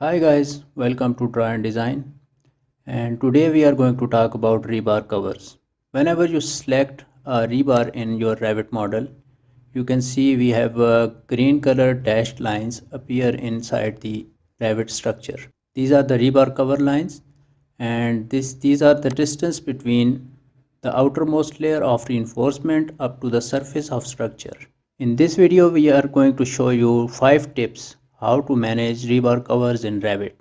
Hi guys, welcome to Draw and Design, and today we are going to talk about rebar covers. Whenever you select a rebar in your Revit model, you can see we have green color dashed lines appear inside the Revit structure. These are the rebar cover lines, and these are the distance between the outermost layer of reinforcement up to the surface of structure. In this video, we are going to show you 5 tips how to manage rebar covers in Revit.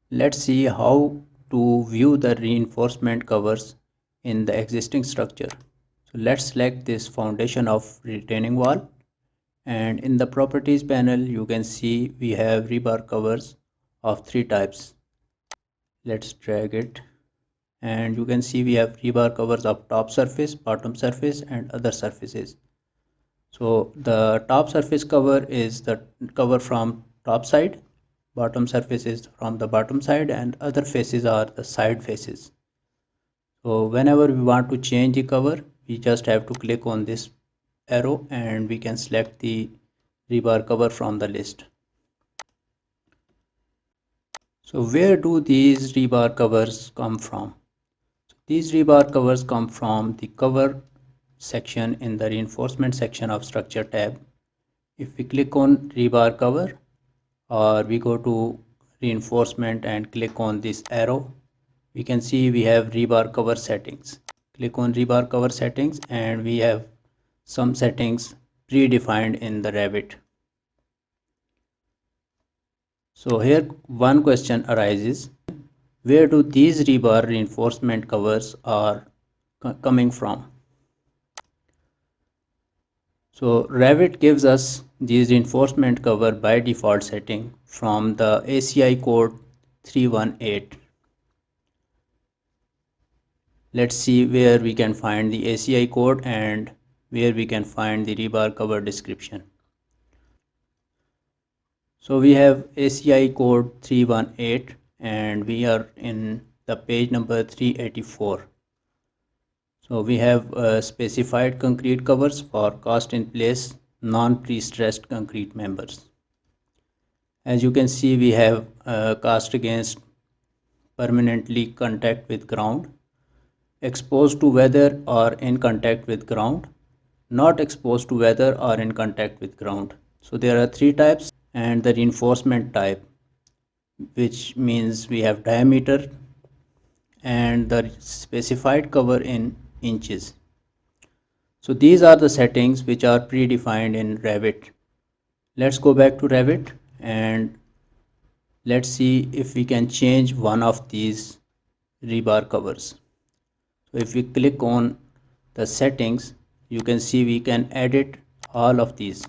Let's see how to view the reinforcement covers in the existing structure. So let's select this foundation of retaining wall, and in the properties panel you can see we have rebar covers of 3 types. Let's drag it, and you can see we have rebar covers of top surface, bottom surface and other surfaces. So the top surface cover is the cover from top side, bottom surface is from the bottom side, and other faces are the side faces. So whenever we want to change the cover, we just have to click on this arrow and we can select the rebar cover from the list. So where do these rebar covers come from? So these rebar covers come from the cover section in the reinforcement section of structure tab. If we click on rebar cover, or we go to reinforcement and click on this arrow, we can see we have rebar cover settings. Click on rebar cover settings and we have some settings predefined in the Revit. So here one question arises, where do these rebar reinforcement covers are coming from? So Revit gives us these reinforcement cover by default setting from the ACI Code 318. Let's see where we can find the ACI code and where we can find the rebar cover description. So we have ACI code 318 and we are in the page number 384. So we have specified concrete covers for cast in place non-pre-stressed concrete members. As you can see, we have cast against permanently contact with ground, exposed to weather or in contact with ground, not exposed to weather or in contact with ground. So there are 3 types, and the reinforcement type, which means we have diameter and the specified cover in inches. So these are the settings which are predefined in Revit. Let's go back to Revit and let's see if we can change one of these rebar covers. So if we click on the settings, you can see we can edit all of these.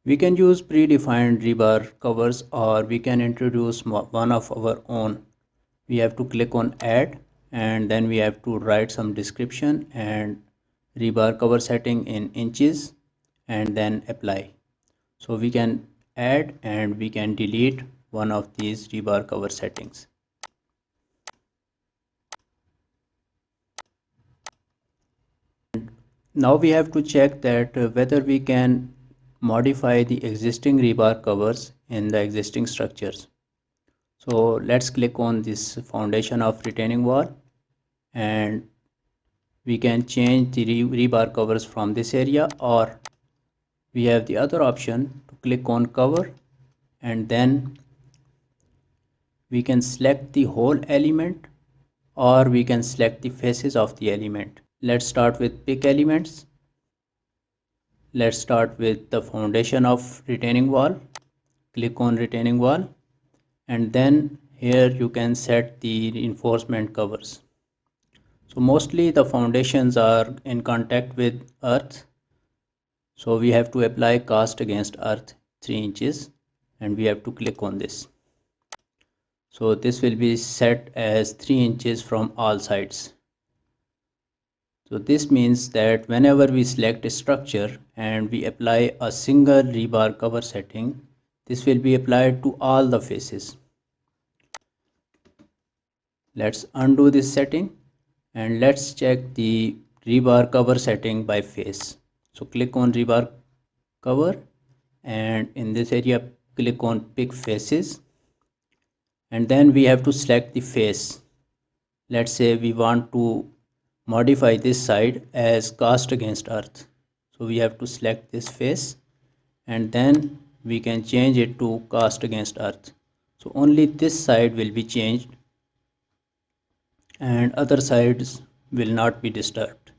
We can use predefined rebar covers or we can introduce one of our own. We have to click on add and then we have to write some description and rebar cover setting in inches and then apply. So we can add and we can delete one of these rebar cover settings. Now we have to check that whether we can modify the existing rebar covers in the existing structures. So let's click on this foundation of retaining wall and we can change the rebar covers from this area, or we have the other option to click on cover and then we can select the whole element or we can select the faces of the element. Let's start with pick elements. Let's start with the foundation of retaining wall. Click on retaining wall and then here you can set the reinforcement covers. So mostly the foundations are in contact with earth, so we have to apply cast against earth 3 inches and we have to click on this. So this will be set as 3 inches from all sides. So this means that whenever we select a structure and we apply a single rebar cover setting, this will be applied to all the faces. Let's undo this setting and let's check the rebar cover setting by face. So click on rebar cover and in this area click on pick faces, and then we have to select the face. Let's say we want to modify this side as cast against earth, so we have to select this face, and then we can change it to cast against earth. So only this side will be changed and other sides will not be disturbed.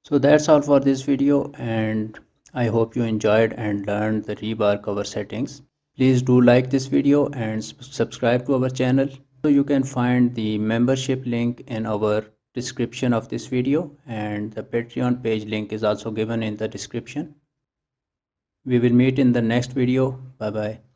So that's all for this video, and I hope you enjoyed and learned the rebar cover settings. Please do like this video and subscribe to our channel. So you can find the membership link in our description of this video, and the Patreon page link is also given in the description. We will meet in the next video. Bye bye.